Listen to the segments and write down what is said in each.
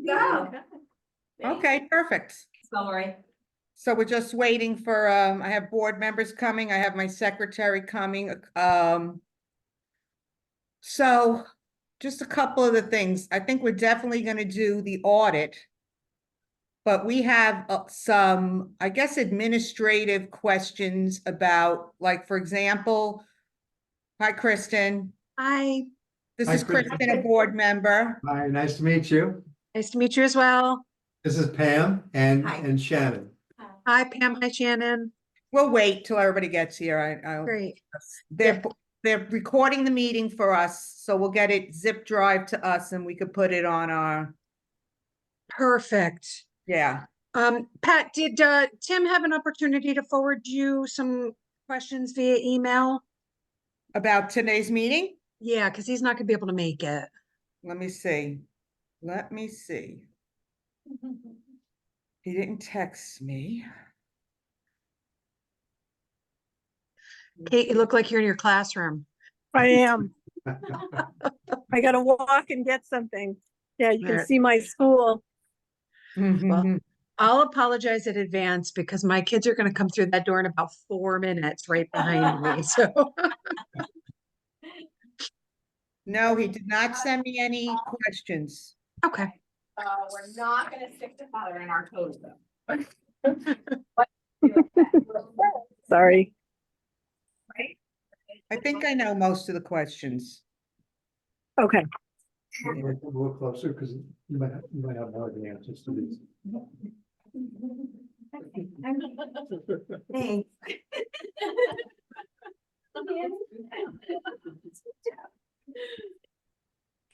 Go. Okay, perfect. Sorry. So we're just waiting for, I have board members coming, I have my secretary coming, so just a couple of the things. I think we're definitely gonna do the audit. But we have some, I guess, administrative questions about, like, for example, hi, Kristen. Hi, This Hi, is Kristen. Kristen, a board member. Hi, nice to meet you. nice to meet you as well. This is Pam Hi. and Shannon. Hi, Pam. Hi, Shannon. We'll wait till everybody gets here. Great. They're recording the meeting for us, so we'll get it zip drive to us and we could put it on our, Perfect. yeah. Pat, did Tim have an opportunity to forward you some questions via email? About today's meeting? Yeah, because he's not gonna be able to make it. Let me see. Let me see. He didn't text me. Kate, you look like you're in your classroom. I am. I gotta walk and get something. Yeah, you There. can see my school. Well, I'll apologize in advance because my kids are gonna come through that door in about 4 minutes right behind me, so. No, he did not send me any questions. Okay. We're not gonna stick to father in our codes though. Sorry. I think I know most of the questions. Okay. A little closer because you might have more of the answers to these. Thanks.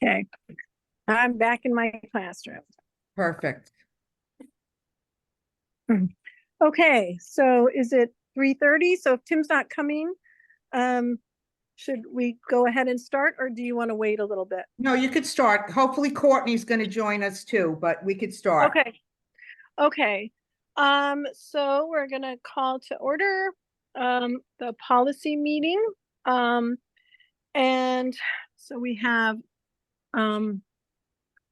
Okay. I'm back in my classroom. Perfect. Okay, so is it 3:30? So if Tim's not coming, should we go ahead and start, or do you want to wait a little bit? No, you could start. Hopefully Courtney's going to join us too, but we could start. Okay. Okay. So we're gonna call to order the policy meeting. And so we have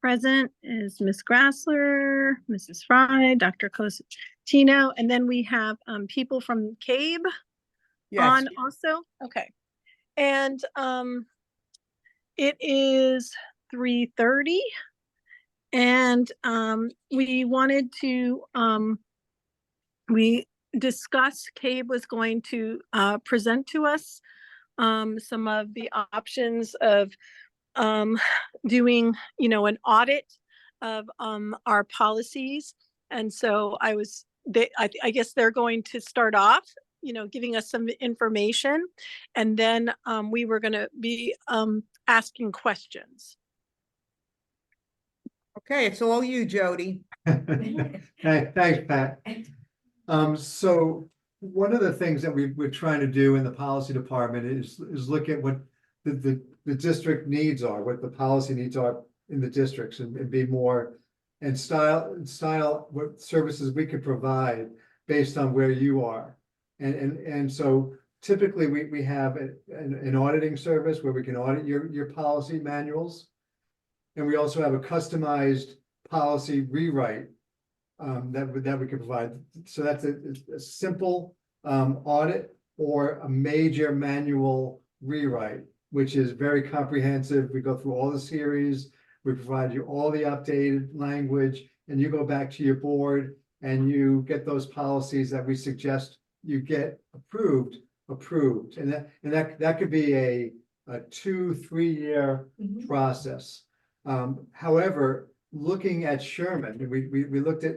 present is Miss Grassler, Mrs. Fry, Dr. Cosentino, and then we have people from CABE Yes, on also. Okay. And it is 3:30. And we wanted to we discussed CABE was going to present to us some of the options of doing, an audit of our policies. And so I guess they're going to start off, giving us some information, and then we were going to be asking questions. okay, it's all you, Jody. Hey, thanks, Pat. So one of the things that we're trying to do in the policy department is look at what the district needs are, what the policy needs are in the districts, and be more and style what services we could provide based on where you are. And so typically we have an auditing service where we can audit your policy manuals. And we also have a customized policy rewrite that we can provide. So that's a simple audit or a major manual rewrite, which is very comprehensive. We go through all the series, we provide you all the updated language, and you go back to your board and you get those policies that we suggest you get approved. And that could be a 2-3 year process. However, looking at Sherman, we looked at,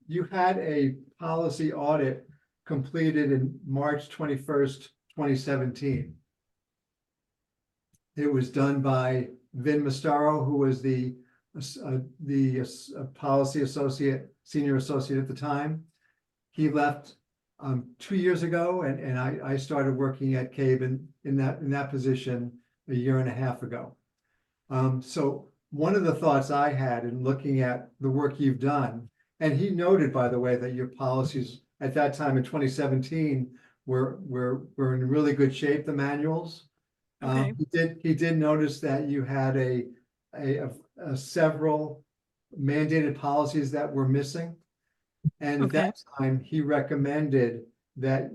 you had a policy audit completed in March 21st, 2017. It was done by Vin Mastaro, who was the policy associate, senior associate at the time. He left 2 years ago, and I started working at CABE in that position a year and a half ago. So one of the thoughts I had in looking at the work you've done, and he noted, by the way, that your policies at that time in 2017 were in really good shape, the manuals. Okay. He did notice that you had a several mandated policies that were missing. And at that time, he recommended that,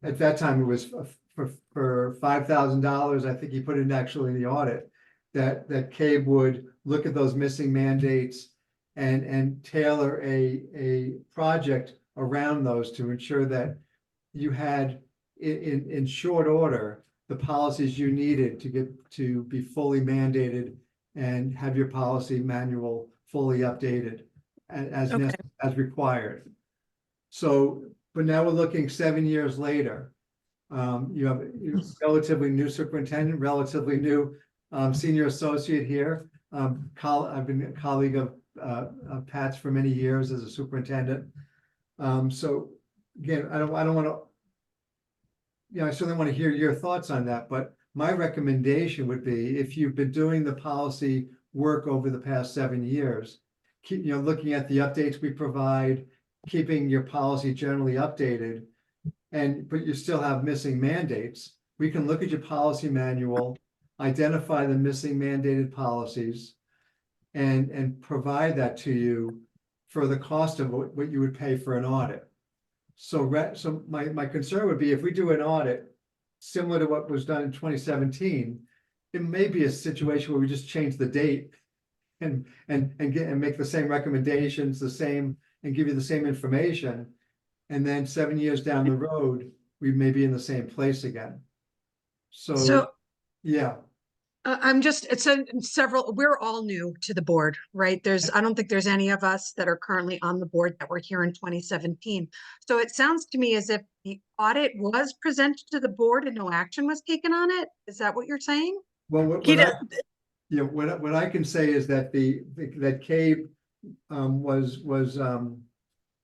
at that time, it was for $5,000, I think he put it actually in the audit, that CABE would look at those missing mandates and tailor a project around those to ensure that you had in short order the policies you needed to get to be fully mandated and have your policy manual fully updated as required. So, but now we're looking 7 years later. You have a relatively new superintendent, relatively new senior associate here. I've been a colleague of Pat's for many years as a superintendent. So again, I don't want to, I certainly want to hear your thoughts on that, but my recommendation would be, if you've been doing the policy work over the past 7 years, keep, looking at the updates we provide, keeping your policy generally updated, but you still have missing mandates, we can look at your policy manual, identify the missing mandated policies, and provide that to you for the cost of what you would pay for an audit. So my concern would be, if we do an audit similar to what was done in 2017, it may be a situation where we just change the date and make the same recommendations, and give you the same information. And then 7 years down the road, we may be in the same place again. So yeah. We're all new to the board, right? I don't think there's any of us that are currently on the board that were here in 2017. So it sounds to me as if the audit was presented to the board and no action was taken on it. Is that what you're saying? Well, what I can say is that that CABE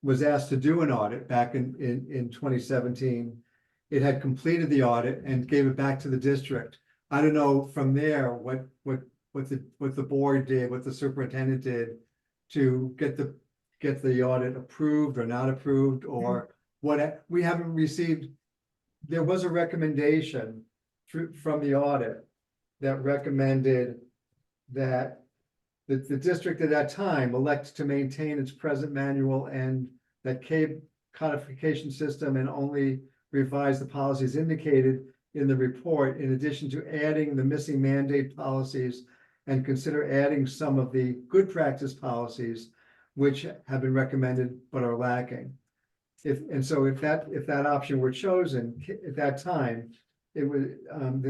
was asked to do an audit back in 2017. It had completed the audit and gave it back to the district. I don't know from there what the board did, what the superintendent did to get the audit approved or not approved, or what we haven't received. There was a recommendation from the audit that recommended that the district at that time elect to maintain its present manual and that CABE codification system, and only revise the policies indicated in the report, in addition to adding the missing mandate policies, and consider adding some of the good practice policies which have been recommended but are lacking. If that option were chosen at that time, it would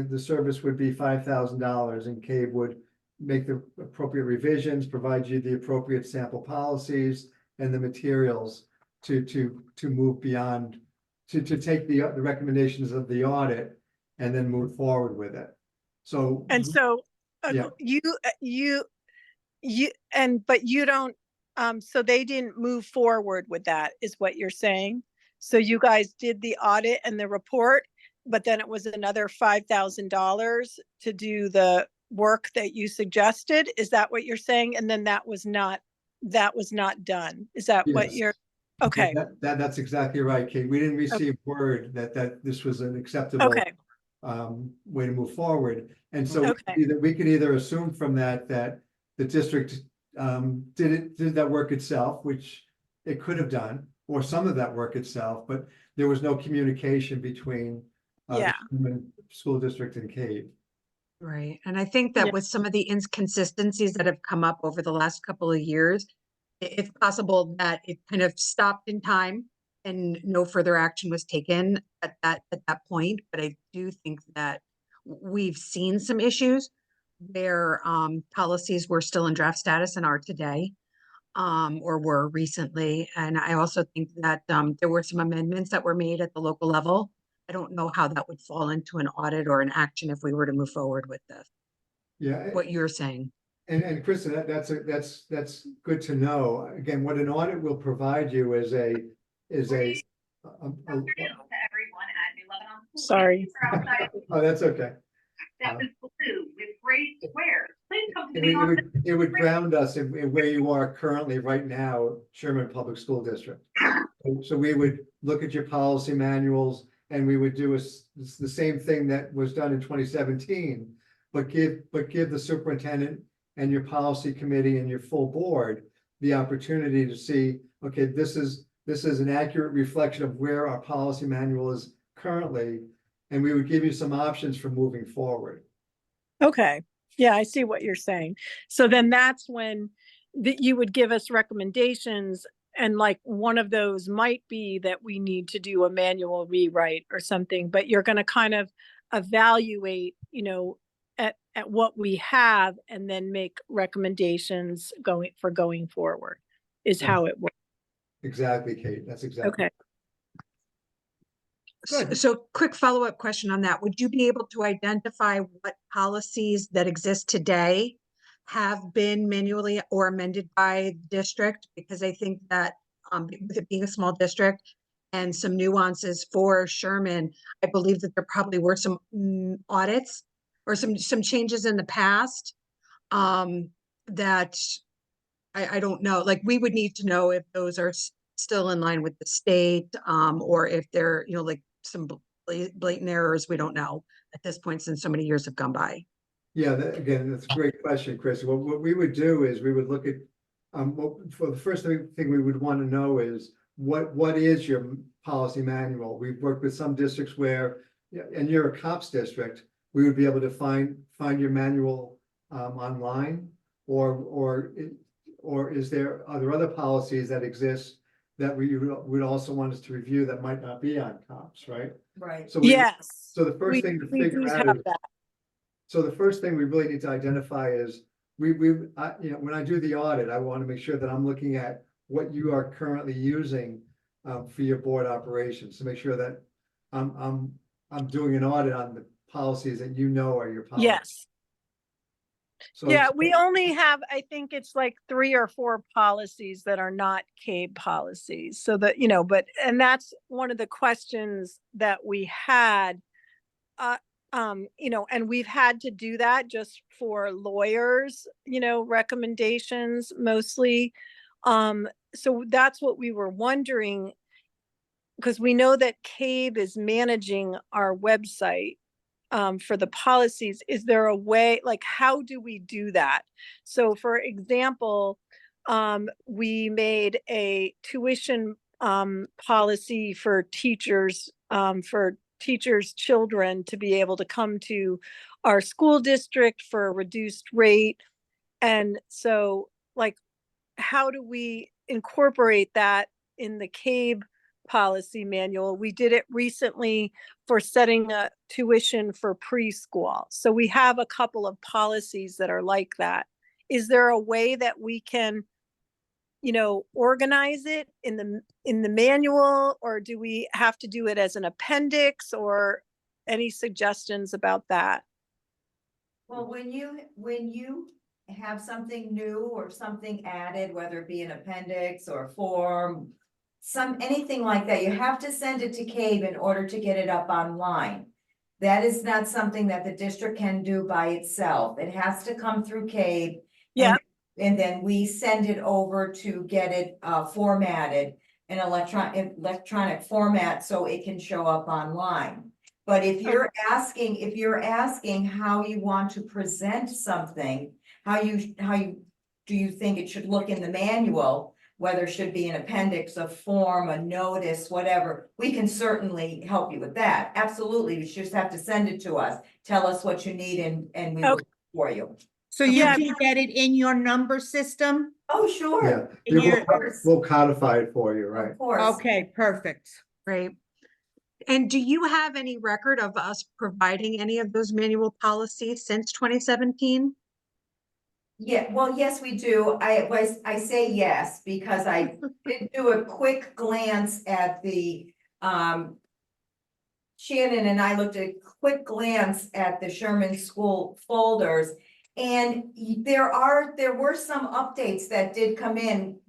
the service would be $5,000, and CABE would make the appropriate revisions, provide you the appropriate sample policies and the materials to move beyond, to take the recommendations of the audit and then move forward with it. So Yeah. But you don't, so they didn't move forward with that, is what you're saying? So you guys did the audit and the report, but then it was another $5,000 to do the work that you suggested? Is that what you're saying? And then that was not done. Is that what Yes. you're, okay. That's exactly right, Kate. We didn't receive word that this was an acceptable way to move forward. And so we could either assume from that the district did that work itself, which it could have done, or some of that work itself, but there was no communication between the school district and CABE. Right. And I think that with some of the inconsistencies that have come up over the last couple of years, it's possible that it kind of stopped in time and no further action was taken at that point. But I do think that we've seen some issues where policies were still in draft status and are today, or were recently. And I also think that there were some amendments that were made at the local level. I don't know how that would fall into an audit or an action if we were to move forward with this. Yeah. What you're saying. And Kristen, that's good to know. Again, what an audit will provide you is a Sorry. Oh, that's okay. That was blue with gray squares. Please come to me. It would ground us in where you are currently right now, Sherman Public School District. So we would look at your policy manuals, and we would do the same thing that was done in 2017, but give the superintendent and your policy committee and your full board the opportunity to see, okay, this is an accurate reflection of where our policy manual is currently, and we would give you some options for moving forward. Okay, yeah, I see what you're saying. So then that's when you would give us recommendations, and like one of those might be that we need to do a manual rewrite or something, but you're gonna kind of evaluate, at what we have and then make recommendations going forward, is how it works. Exactly, Kate, that's exactly. Okay. Good. So quick follow-up question on that. Would you be able to identify what policies that exist today have been manually or amended by district? Because I think that with it being a small district and some nuances for Sherman, I believe that there probably were some audits or some changes in the past that I don't know. Like, we would need to know if those are still in line with the state, or if they're, like some blatant errors. We don't know at this point, since so many years have gone by. Yeah, again, that's a great question, Chris. What we would do is we would look at, for the first thing we would want to know is what is your policy manual? We've worked with some districts where, and you're a COPS district, we would be able to find your manual online, or are there other policies that exist that we would also want us to review that might not be on COPS, right? Right. So Yes. so the first thing to we figure do out have is, that. so the first thing we really need to identify is, when I do the audit, I want to make sure that I'm looking at what you are currently using for your board operations, to make sure that I'm doing an audit on the policies that are your policies. Yes. So Yeah, we only have, I think it's like 3 or 4 policies that are not CABE policies. So that, and that's one of the questions that we had, and we've had to do that just for lawyers, recommendations mostly. So that's what we were wondering, because we know that CABE is managing our website for the policies. Is there a way, like, how do we do that? So for example, we made a tuition policy for teachers, children to be able to come to our school district for a reduced rate. And so, like, how do we incorporate that in the CABE policy manual? We did it recently for setting a tuition for preschool. So we have a couple of policies that are like that. Is there a way that we can, organize it in the manual, or do we have to do it as an appendix, or any suggestions about that? Well, when you have something new or something added, whether it be an appendix or form, anything like that, you have to send it to CABE in order to get it up online. That is not something that the district can do by itself. It has to come through CABE. Yeah. And then we send it over to get it formatted in electronic format so it can show up online. But if you're asking how you want to present something, how do you think it should look in the manual, whether it should be an appendix, a form, a notice, whatever, we can certainly help you with that. Absolutely. You just have to send it to us. Tell us what you need and we will do it for you. So you Yeah. can get it in your number system? Oh, sure. Yeah, we'll codify it for you, right? Of course. Okay, perfect. Right. And do you have any record of us providing any of those manual policies since 2017? Yeah, well, yes, we do. I say yes, because I did do a quick glance at the, Shannon and I looked at a quick glance at the Sherman School folders. And there were some updates that did come in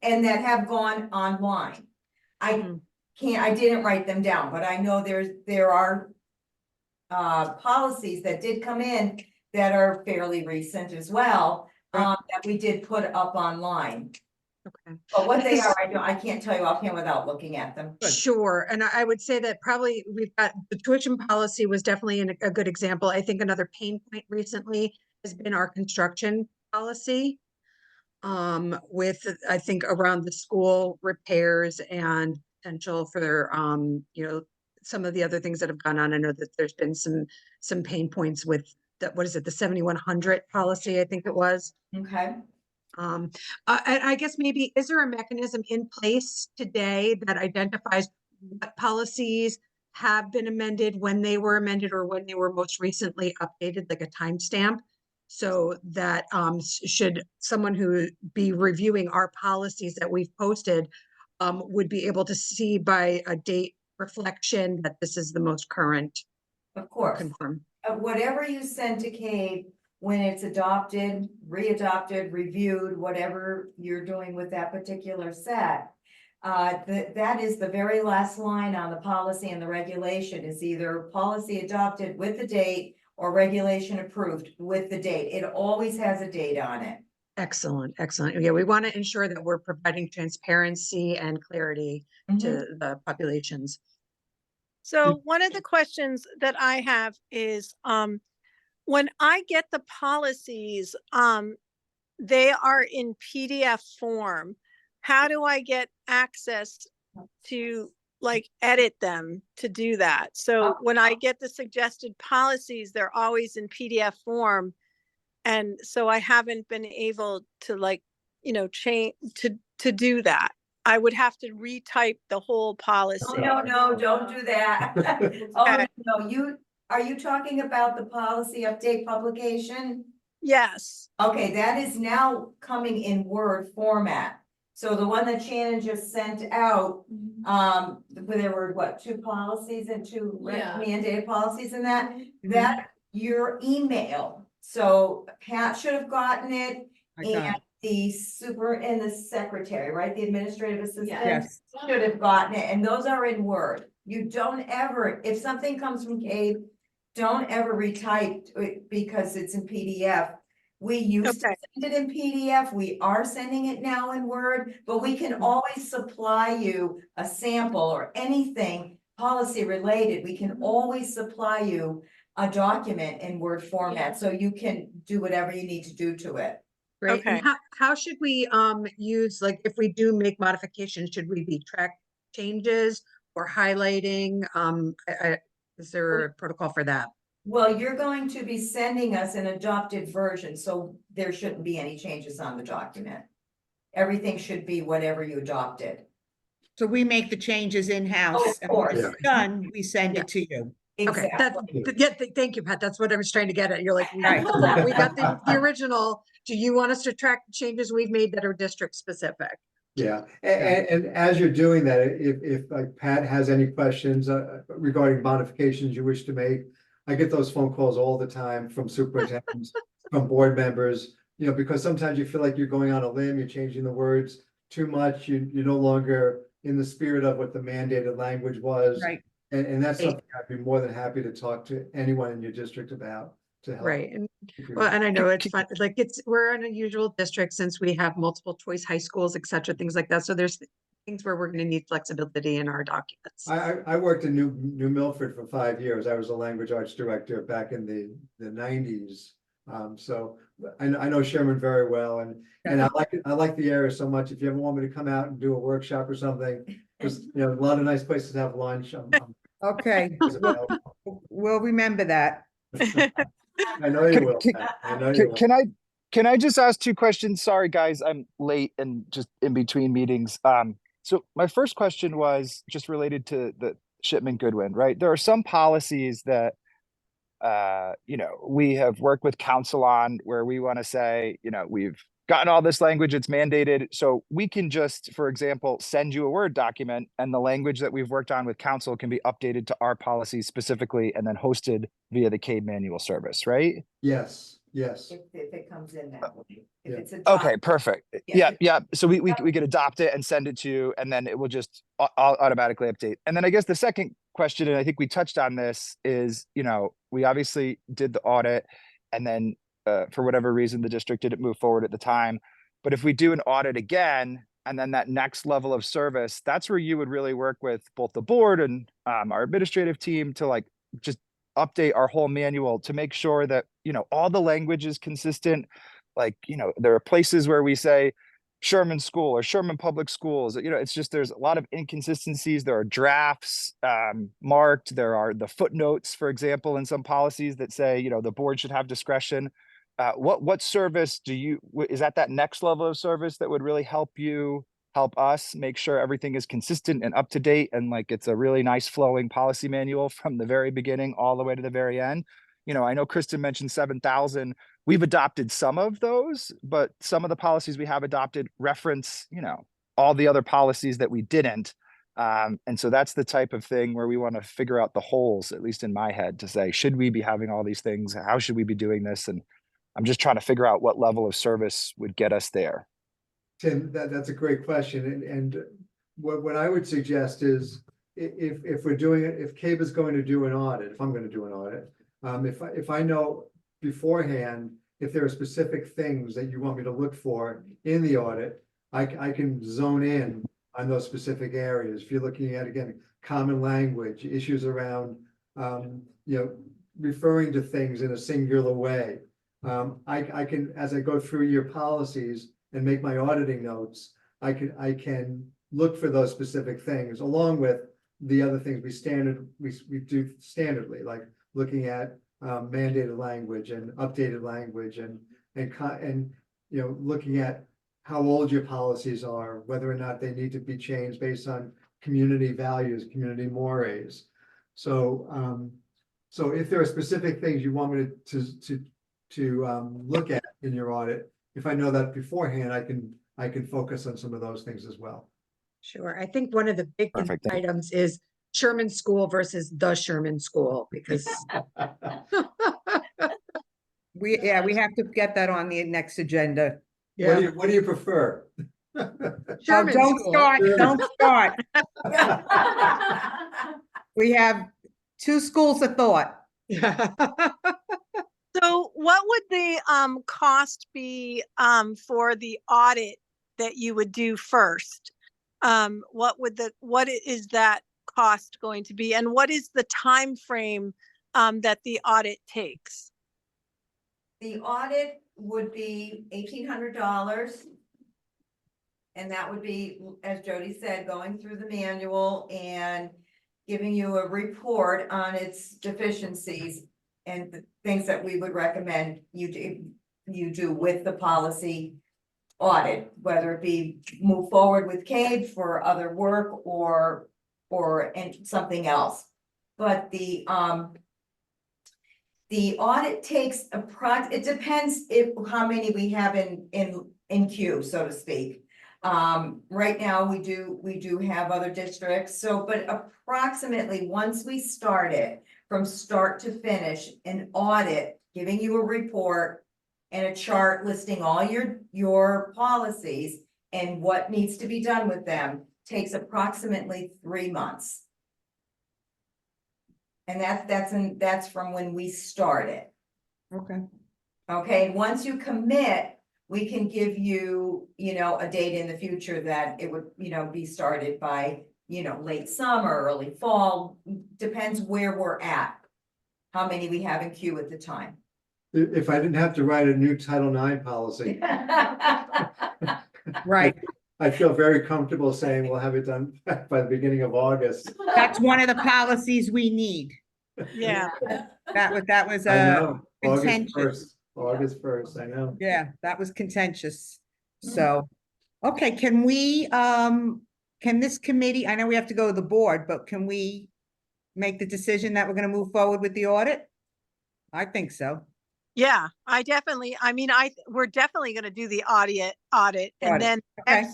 and that have gone online. I didn't write them down, but I know there are policies that did come in that are fairly recent as well, that we did put up online. Okay. But what they are, I can't tell you offhand without looking at them. Sure. And I would say that probably we've got the tuition policy was definitely a good example. I think another pain point recently has been our construction policy. With, I think, around the school repairs and potential for, some of the other things that have gone on. I know that there's been some pain points with that, what is it, the 7100 policy, I think it was. Okay, And I guess maybe, is there a mechanism in place today that identifies what policies have been amended, when they were amended, or when they were most recently updated, like a timestamp? So that should someone who be reviewing our policies that we've posted would be able to see by a date reflection that this is the most current of or course. confirm. Whatever you send to CABE, when it's adopted, readopted, reviewed, whatever you're doing with that particular set, that is the very last line on the policy, and the regulation is either policy adopted with the date or regulation approved with the date. It always has a date on it. Excellent, excellent. Yeah, we want to ensure that we're providing transparency and clarity to the populations. So one of the questions that I have is, when I get the policies, they are in PDF form. How do I get access to like edit them to do that? So when I get the suggested policies, they're always in PDF form. And so I haven't been able to like, change to do that. I would have to retype the whole policy. Oh, no, don't do that. Oh, Okay. no, are you talking about the policy update publication? Yes. Okay, that is now coming in Word format. So the one that Shannon just sent out, where there were what, 2 policies and 2 mandated policies in that, that your email. So Pat should have gotten it, I got and it. the secretary, right? The administrative assistant Yes. should have gotten it, and those are in Word. You don't ever, if something comes from CABE, don't ever retype it because it's in PDF. We used to send it in PDF. We are sending it now in Word, but we can always supply you a sample or anything policy related. We can always supply you a document in Word format, so you can do whatever you need to do to it. Great. Okay. And how should we use, like, if we do make modifications, should we be track changes or highlighting? Is there a protocol for that? Well, you're going to be sending us an adopted version, so there shouldn't be any changes on the document. Everything should be whatever you adopted. So we make the changes in-house. Oh, of And when course. it's done, we send it to you. Okay, thank you, Pat. That's what I was trying to get at. You're like, we Right. got the original. Do you want us to track the changes we've made that are district specific? Yeah, and as you're doing that, if like Pat has any questions regarding modifications you wish to make, I get those phone calls all the time from superintendents, from board members, because sometimes you feel like you're going on a limb, you're changing the words too much, you're no longer in the spirit of what the mandated language was. Right. And that's something I'd be more than happy to talk to anyone in your district about to help. Right. And well, and I know it's fun, like we're an unusual district since we have multiple choice high schools, et cetera, things like that. So there's things where we're going to need flexibility in our documents. I worked in New Milford for 5 years. I was a language arts director back in the 90s. So I know Sherman very well, and I like the area so much. If you ever want me to come out and do a workshop or something, because a lot of nice places to have lunch. Okay, we'll remember that. I know you will. Pat. I know you will. Can I just ask 2 questions? Sorry, guys, I'm late and just in between meetings. So my first question was just related to the Shipman Goodwin, right? There are some policies that we have worked with council on where we want to say, we've gotten all this language, it's mandated. So we can just, for example, send you a Word document and the language that we've worked on with council can be updated to our policies specifically and then hosted via the CABE manual service, right? Yes. If it comes in that way. If Yeah. it's a Okay, perfect. Yeah. Yeah. So we could adopt it and send it to you, and then it will just automatically update. And then I guess the second question, and I think we touched on this, is, we obviously did the audit, and then for whatever reason, the district didn't move forward at the time. But if we do an audit again, and then that next level of service, that's where you would really work with both the board and our administrative team to like just update our whole manual to make sure that, all the language is consistent, like, there are places where we say Sherman School or Sherman Public Schools, it's just, there's a lot of inconsistencies. There are drafts marked. There are the footnotes, for example, in some policies that say, the board should have discretion. What service is that next level of service that would really help us make sure everything is consistent and up to date, and like it's a really nice flowing policy manual from the very beginning all the way to the very end? I know Kristen mentioned 7,000. We've adopted some of those, but some of the policies we have adopted reference, all the other policies that we didn't. And so that's the type of thing where we want to figure out the holes, at least in my head, to say, should we be having all these things? How should we be doing this? And I'm just trying to figure out what level of service would get us there. Tim, that's a great question, and what I would suggest is if we're doing it, if CABE is going to do an audit, if I'm going to do an audit, if I know beforehand, if there are specific things that you want me to look for in the audit, I can zone in on those specific areas. If you're looking at, again, common language, issues around, referring to things in a singular way. I can, as I go through your policies and make my auditing notes, I can look for those specific things along with the other things we do standardly, like looking at mandated language and updated language and looking at how old your policies are, whether or not they need to be changed based on community values, community mores. So if there are specific things you want me to look at in your audit, if I know that beforehand, I can focus on some of those things as well. Sure. I think one of the big Perfect. items is Sherman School versus the Sherman School, because We have to get that on the next agenda. What do you prefer? Oh, Sherman don't School. start, don't start. We have two schools of thought. So what would the cost be for the audit that you would do first? What is that cost going to be, and what is the time frame that the audit takes? The audit would be $1,800. And that would be, as Jody said, going through the manual and giving you a report on its deficiencies and the things that we would recommend you do with the policy audit, whether it be move forward with CABE for other work or something else. But the audit takes it depends how many we have in queue, so to speak. Right now we do have other districts, but approximately once we start it from start to finish, an audit, giving you a report and a chart listing all your policies and what needs to be done with them, takes approximately 3 months. And that's from when we start it. Okay. Okay, once you commit, we can give you, a date in the future that it would, be started by, late summer, early fall, depends where we're at. How many we have in queue at the time. If I didn't have to write a new Title IX policy, Right. I feel very comfortable saying we'll have it done by the beginning of August. That's one of the policies we need. Yeah. That was I know, August contentious. 1st, August 1st, I know. Yeah, that was contentious. So, okay, can this committee, I know we have to go to the board, but can we make the decision that we're gonna move forward with the audit? I think so. Yeah, we're definitely going to do the audit, and then Okay.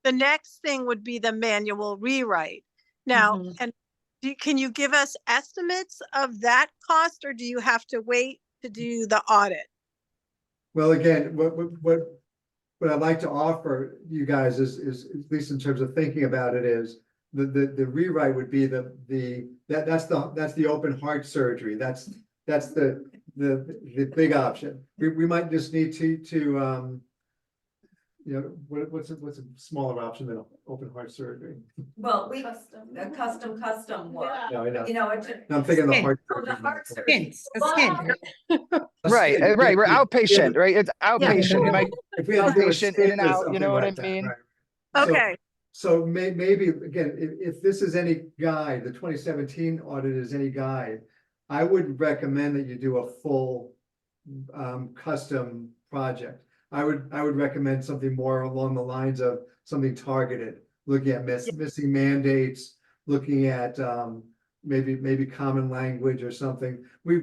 the next thing would be the manual rewrite. Now, Mhm. and can you give us estimates of that cost, or do you have to wait to do the audit? Well, again, what I'd like to offer you guys is at least in terms of thinking about it, is the rewrite would be that's the open heart surgery. That's the big option. We might just need to you know, what's a smaller option than open heart surgery? Well, Custom. a custom work, No, I know. you know, it's. I'm thinking the Skin. heart. Oh, the surgery. heart surgery. Hints, a skin. Right, Yeah, right, we're yeah, outpatient, right? It's outpatient. We yeah. might If we had to do a outpatient in and skin or out, you know something what I like that, mean? right. So- Okay, So maybe, again, if this is any guide, the 2017 audit is any guide, I would recommend that you do a full custom project. I would recommend something more along the lines of something targeted, looking at missing mandates, looking at maybe common language or something. We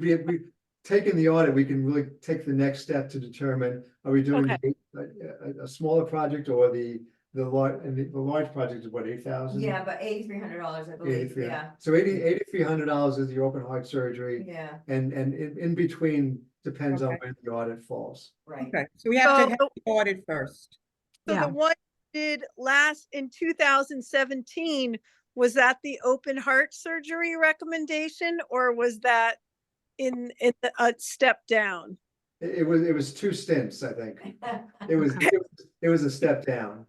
taking the audit, we can really take the next step to determine, are we doing a smaller project or the large, and the large project is what, 8,000? Yeah, but $8,300, I believe, yeah, So $8,300 is your open heart surgery, yeah, and in between depends on Okay. when the audit falls. right. Okay, so we have to So- have the audit first. so Yeah. the one you did last in 2017, was that the open heart surgery recommendation, or was that in a step down? It was two stints, I think. It was, Okay. it was a step down.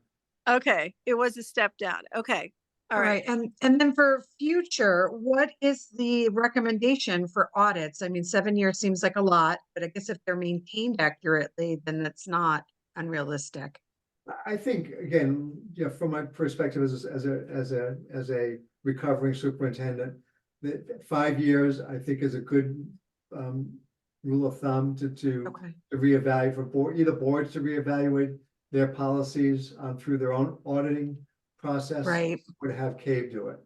Okay, it was a step down. Okay, all right. And then for future, what is the recommendation for audits? I mean, 7 years seems like a lot, but I guess if they're maintained accurately, then that's not unrealistic. I think, again, from my perspective as a recovering superintendent, that 5 years, I think, is a good rule of thumb to Okay. reevaluate for either boards to reevaluate their policies through their own auditing process. Right. Or to have CABE do it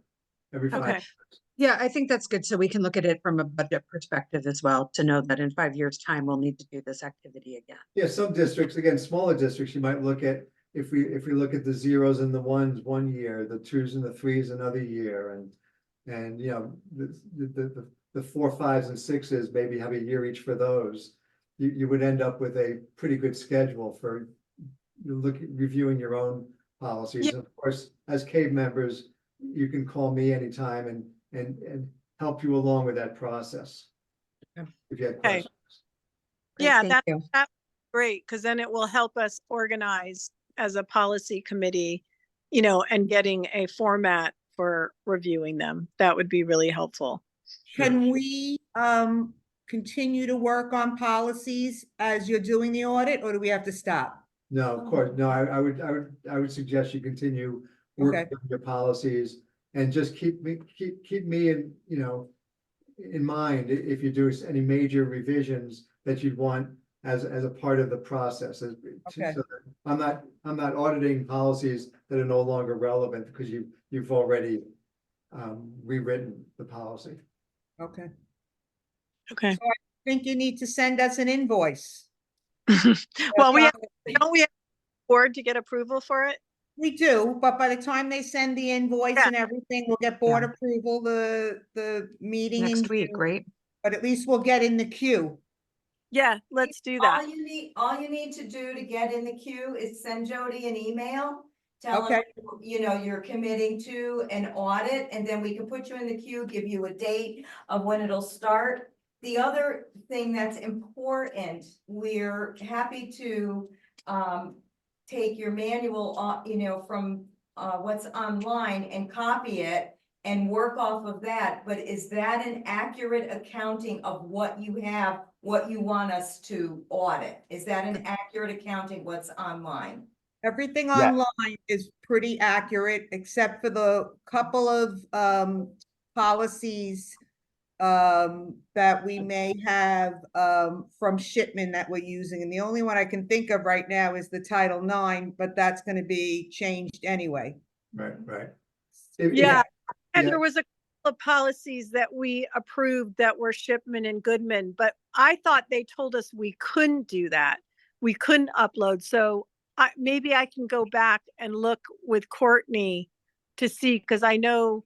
every 5 Okay. years. Yeah, I think that's good. So we can look at it from a budget perspective as well, to know that in 5 years' time, we'll need to do this activity again. Yeah, some districts, again, smaller districts, you might look at, if we look at the zeros and the ones 1 year, the twos and the threes another year, and you know, the 4, 5s, and 6s, maybe have a year each for those. You would end up with a pretty good schedule for reviewing your own policies. Yeah. Of course, as CABE members, you can call me anytime and help you along with that process. Yeah. If you have Okay. questions. Great, Yeah, thank you. that's great, because then it will help us organize as a policy committee, you know, and getting a format for reviewing them. That would be really helpful. Can we continue to work on policies as you're doing the audit, or do we have to stop? No, of course, no, I would suggest you continue working Okay. on your policies and just keep me in, you know, in mind if you do any major revisions that you'd want as a part of the process. Okay. So that I'm not auditing policies that are no longer relevant because you've already rewritten the policy. Okay. Okay. I think you need to send us an invoice. Well, don't we have a board to get approval for it? We do, but by the time they send the invoice Yeah. and everything, we'll get board approval, the meeting in Next week, June, right? but at least we'll get in the queue. Yeah, let's do that. All you need to do to get in the queue is send Jody an email. Tell her, Okay. you know, you're committing to an audit, and then we can put you in the queue, give you a date of when it'll start. The other thing that's important, we're happy to take your manual, you know, from what's online and copy it and work off of that. But is that an accurate accounting of what you have, what you want us to audit? Is that an accurate accounting what's online? Everything Yeah. online is pretty accurate, except for the couple of policies that we may have from Shipman that we're using. And the only one I can think of right now is the Title IX, but that's going to be changed anyway. Right. Yeah. And Yeah. there was a couple of policies that we approved that were Shipman and Goodman, but I thought they told us we couldn't do that. We couldn't upload. So maybe I can go back and look with Courtney to see, because I know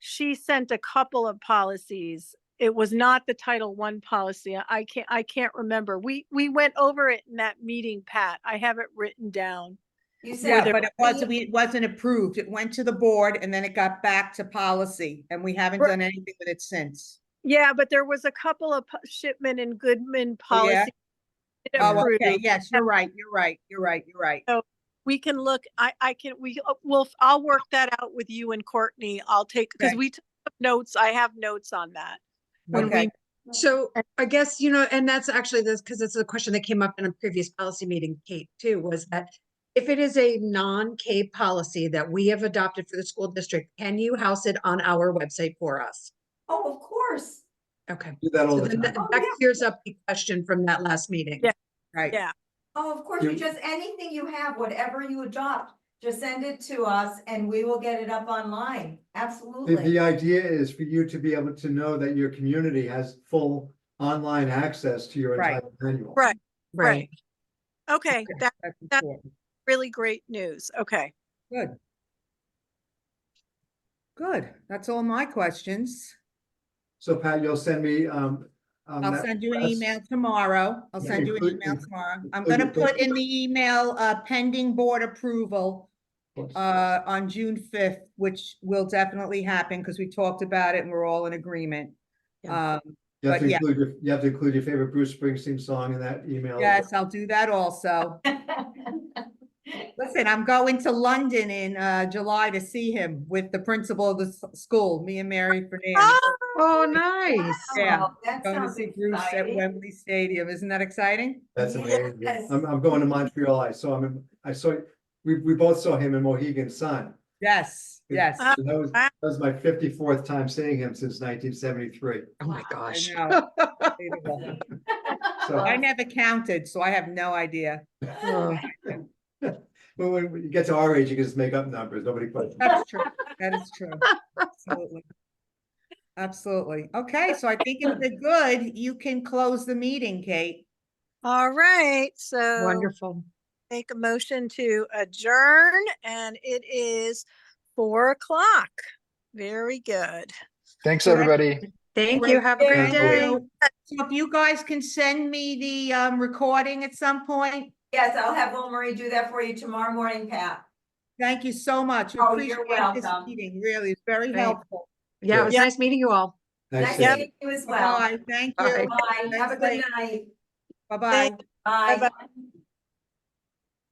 she sent a couple of policies. It was not the Title I policy. I can't remember. We went over it in that meeting, Pat. I have it written down. You said. Yeah, but it wasn't approved. It went to the board and then it got back to policy, and we haven't Right. done anything with it since. Yeah, but there was a couple of Shipman and Goodman Oh, yeah? policies. Oh, approved. okay, yes, you're right. So we can look, I'll work that out with you and Courtney. I'll take, because Okay. we took notes, I have notes on that. When Okay. So I guess, and that's actually this, because it's a question that came up in a previous policy meeting, Kate, too, was that if it is a non-CABE policy that we have adopted for the school district, can you house it on our website for us? Oh, of course. Okay. Do that all So the then time. Oh, that yeah. clears up the question from that last meeting. Yeah. Right. Yeah, Oh, of course, You- you just, anything you have, whatever you adopt, just send it to us and we will get it up online. The Absolutely. idea is for you to be able to know that your community has full online access to your Right. entire manual. right, Right. okay, that's That's That- important. really great news, okay. Good. Good. That's all my questions. So Pat, you'll send me, I'll that send you an press- email tomorrow. I'll Yeah, send you an include- email tomorrow. I'm include gonna the- put in the email, pending board approval, Of course. on June 5th, which will definitely happen because we talked about it and we're all in agreement. Yeah. You have but to yeah. include your favorite Bruce Springsteen song in that email. Yes, I'll do that also. Listen, I'm going to London in July to see him with the principal of the school, me and Mary Fernandez. Oh, nice. Yeah, Oh, that going to sounds see Bruce at exciting. Wembley Stadium. Isn't that exciting? That's amazing. Yes. I'm going to Montreal. We both saw him in Mohegan Sun. Yes, yes. Ah. That was my 54th time seeing him since 1973. Oh, my gosh. know. Unbelievable. So I never counted, so I have no idea. Oh, when you get to our age, you can just make up numbers. Nobody questions. That's true. That is true. Absolutely. Absolutely. Okay, so I think if they're good, you can close the meeting, Kate. All right, so wonderful. make a motion to adjourn, and it is 4 o'clock. Very good. Thanks, Correct. everybody. Thank you. Have a great Thank you. day. So if you guys can send me the recording at some point, Yes, I'll have Lil Marie do that for you tomorrow morning, Pat. thank you so much. Oh, Appreciate you're this welcome. meeting. Really, it's very Right. helpful. Yeah, it was Yeah. nice meeting you all. Nice Nice seeing you. meeting you as well. Bye. Thank Bye. you. Bye. Have a good Thanks, night. Bye-bye. Bye. Bye-bye.